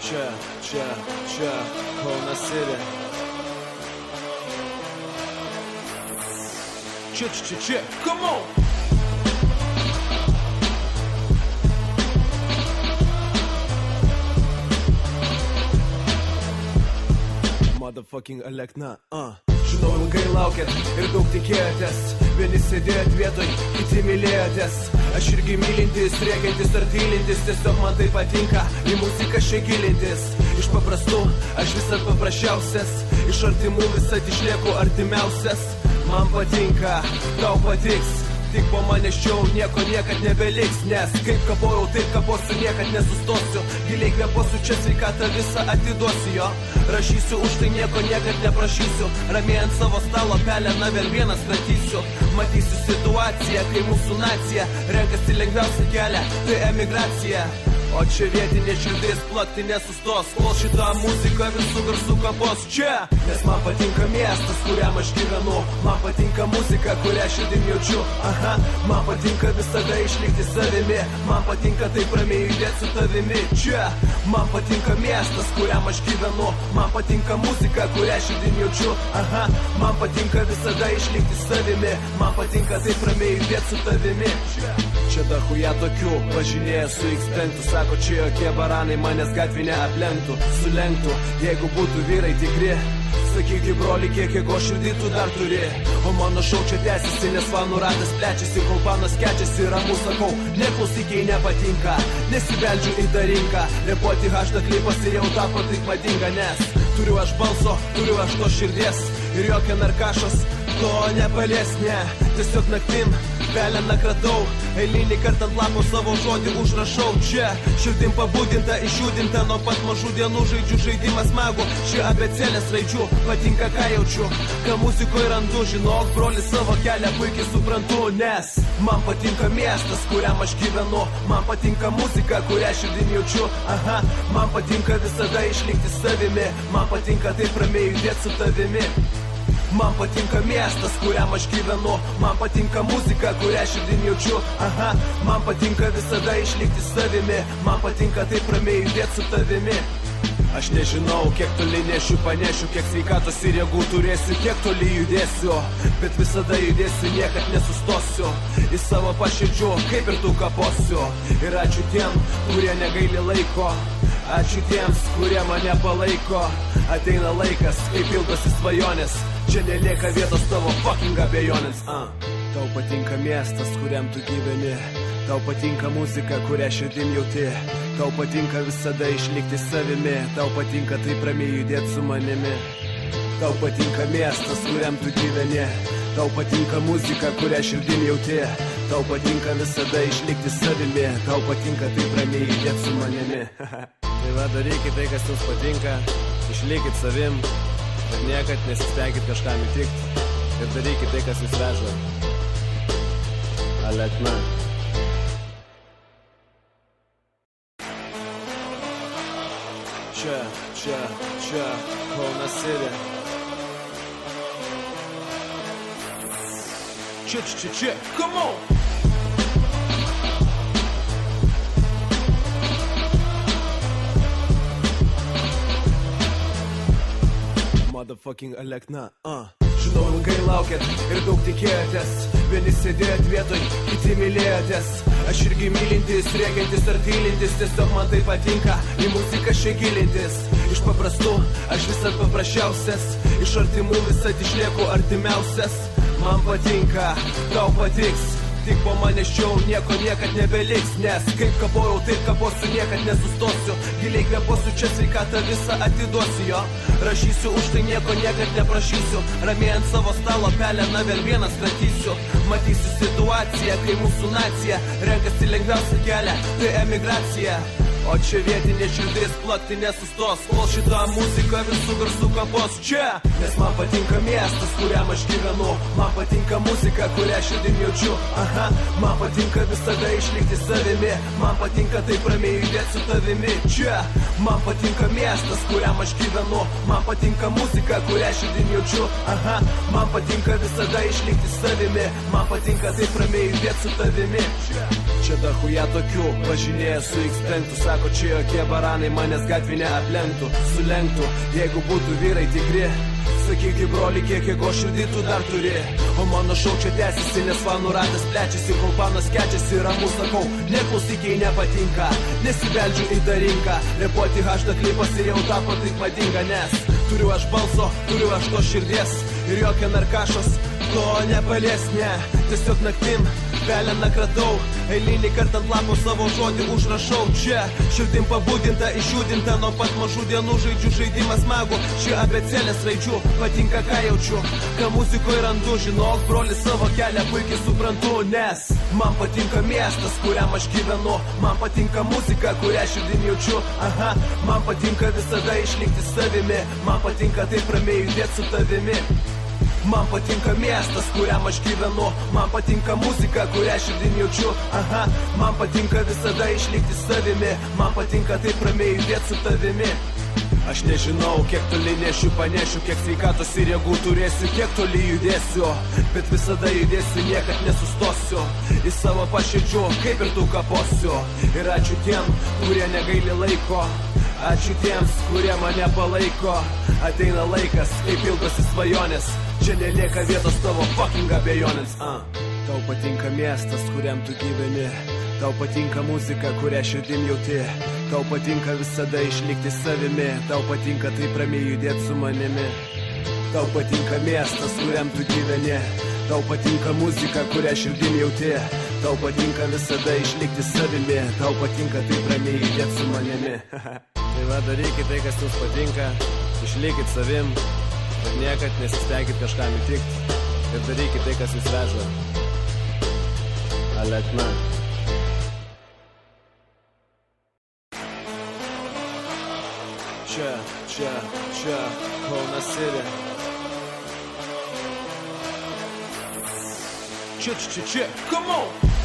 Čia, Kaunas City. Čia, come on! Motherfucking Alekna, Žinau, ilgai laukėt ir daug tikėjotės. Vieni sėdėjot vietoj, kiti mylėjotės. Aš irgi mylintis, rėkiantis ar tylintis. Tiesiog man tai patinka, į muziką čia gilintis. Iš paprastų, aš visad paprasčiausias. Iš artimų visad išlieku artimiausias. Man patinka, tau patiks. Tik po manęsčiau nieko niekad nebeliks. Nes kaip kapojau, taip kaposiu, niekad nesustosiu. Giliai kveposiu, čia sveikatą visą atiduosiu jo. Rašysiu, už tai nieko niekad neprašysiu. Ramiai ant savo stalo peleną vėl vienas kratysiu. Matysiu situaciją, kai mūsų nacija renkasi lengviausią kelią, tai emigracija. O čia vietinė širdis plakti nesustos, kol šitą muziką visų garsų kapos čia. Nes man patinka miestas, kuriam aš gyvenu. Man patinka muzika, kurią širdim jaučiu. Man patinka visada išlikti savimi. Man patinka taip ramiai judėti su tavimi čia. Man patinka miestas, kuriam aš gyvenu. Man patinka muzika, kurią širdim jaučiu. Man patinka visada išlikti savimi. Man patinka taip ramiai judėti su tavimi čia dahuja tokių, važinėja su X5. Sako, čia jokie baranai manęs gatvį neaplenktų, sulenktų. Jeigu būtų vyrai tikri, sakyk, broli, kiek jėgo širdį tu dar turi. O mano šau čia tęsiasi, nes fanų ratas plečiasi. Kol panas kečiasi, ramu sakau, neklausyk, jei nepatinka. Nesibeldžiu į tą rinką, repuoti HD klipas ir jau tapo taip madinga. Nes turiu aš balso, turiu aš to širdies. Ir jokia narkašas to nepalies, ne. Tiesiog naktim peleną kratau, eilinį kartą ant lapo savo žodį užrašau čia. Širdim pabudinta, išjudinta, nuo pat mažų dienų žaidžiu žaidimą smagų. Ši abėcėlės raidžių, patinka ką jaučiu, ką muzikoje randu. Žinok, broli, savo kelią puikiai suprantu. Nes man patinka miestas, kuriam aš gyvenu. Man patinka muzika, kurią širdim jaučiu. Man patinka visada išlikti savimi. Man patinka taip ramiai judėti su tavimi. Man patinka miestas, kuriam aš gyvenu. Man patinka muzika, kurią širdim jaučiu. Man patinka visada išlikti savimi. Man patinka taip ramiai judėti su tavimi. Aš nežinau, kiek toli nešiu, panešiu, kiek sveikatos ir jėgų turėsiu, kiek toli judėsiu. Bet visada judėsiu, niekad nesustosiu. Į savo paširdžių, kaip ir tu kaposiu. Ir ačiū tiem, kurie negaili laiko. Ačiū tiems, kurie mane palaiko. Ateina laikas, kai pildosi svajonės. Čia nelieka vietos tavo fucking abejonės. Tau patinka miestas, kuriam tu gyveni. Tau patinka muzika, kurią širdim jauti. Tau patinka visada išlikti savimi. Tau patinka taip ramiai judėti su manimi. Tau patinka miestas, kuriam tu gyveni. Tau patinka muzika, kurią širdim jauti. Tau patinka visada išlikti savimi. Tau patinka taip ramiai judėti su manimi. Tai va, darykit tai, kas jums patinka. Išlikit savim. Bet niekad nesistengit kažkam įtikt. Ir darykit tai, kas jūs veža. Alekna. Čia, Kaunas City. Čia, come on! Motherfucking Alekna, Žinau, ilgai laukėt ir daug tikėjotės. Vieni sėdėjot vietoj, kiti mylėjotės. Aš irgi mylintis, rėkiantis ar tylintis. Tiesiog man tai patinka, į muziką čia gilintis. Iš paprastų, aš visad paprasčiausias. Iš artimų visad išlieku artimiausias. Man patinka, tau patiks. Tik po manęsčiau nieko niekad nebeliks. Nes kaip kapojau, taip kaposiu, niekad nesustosiu. Giliai kveposiu, čia sveikatą visą atiduosiu jo. Rašysiu, už tai nieko niekad neprašysiu. Ramiai ant savo stalo peleną vėl vienas kratysiu. Matysiu situaciją, kai mūsų nacija renkasi lengviausią kelią, tai emigracija. O čia vietinė širdis plakti nesustos, kol šitą muziką visų garsų kapos čia. Nes man patinka miestas, kuriam aš gyvenu. Man patinka muzika, kurią širdim jaučiu. Man patinka visada išlikti savimi. Man patinka taip ramiai judėti su tavimi čia. Man patinka miestas, kuriam aš gyvenu. Man patinka muzika, kurią širdim jaučiu. Man patinka visada išlikti savimi. Man patinka taip ramiai judėti su tavimi Čia dahuja tokių, važinėja su X5, sako, čia jokie baranai manęs gatvė aplenktų, sulenktų, jeigu būtų vyrai tikri. Sakyk, broli, kiek jėgo širdį tu dar turi. O mano šau čia tęsiasi, nes fanų ratas plečiasi, kol panas kečiasi, ramu sakau, neklausykiai nepatinka, nesibeldžiu į tą rinką. Repuoti HD klipas ir jau tapo taip madinga, nes turiu aš balso, turiu aš to širdies ir jokia narkašos to nepalies, ne. Tiesiog naktim veleną kratau, eilinį kartą ant lapo savo žodį užrašau. Čia širdim pabudinta, išjudinta, nuo pat mažų dienų žaidžiu žaidimą smagų. Šie abėcėlės raidžių, patinka ką jaučiu, ką muzikoje randu. Žinok, broli, savo kelią puikiai suprantu, nes man patinka miestas, kuriam aš gyvenu. Man patinka muzika, kurią širdim jaučiu. Aha, man patinka visada išlikti savimi. Man patinka taip ramiai judėti su tavimi. Man patinka miestas, kuriam aš gyvenu. Man patinka muzika, kurią širdim jaučiu. Aha, man patinka visada išlikti savimi. Man patinka taip ramiai judėti su tavimi. Aš nežinau, kiek toli nešiu, panešiu, kiek sveikatos ir jėgų turėsiu, kiek toli judėsiu, bet visada judėsiu, niekad nesustosiu. Į savo paširdžių, kaip ir tu kaposiu. Ir ačiū tiem, kurie negaili laiko. Ačiū tiems, kurie mane palaiko. Ateina laikas, kai pildosi svajonės. Čia nelieka vietos tavo fucking abejonėms. Tau patinka miestas, kuriam tu gyveni. Tau patinka muzika, kurią širdim jauti. Tau patinka visada išlikti savimi. Tau patinka taip ramiai judėti su manimi. Tau patinka miestas, kuriam tu gyveni. Tau patinka muzika, kurią širdim jauti. Tau patinka visada išlikti savimi. Tau patinka taip ramiai judėti su manimi. Tai va, darykit tai, kas jums patinka. Išlikit savim. Ir niekad nesistengit kažkam įtikti. Ir darykit tai, kas jūs veža. Alekna. Čia, Kaunas City. Čia, come on!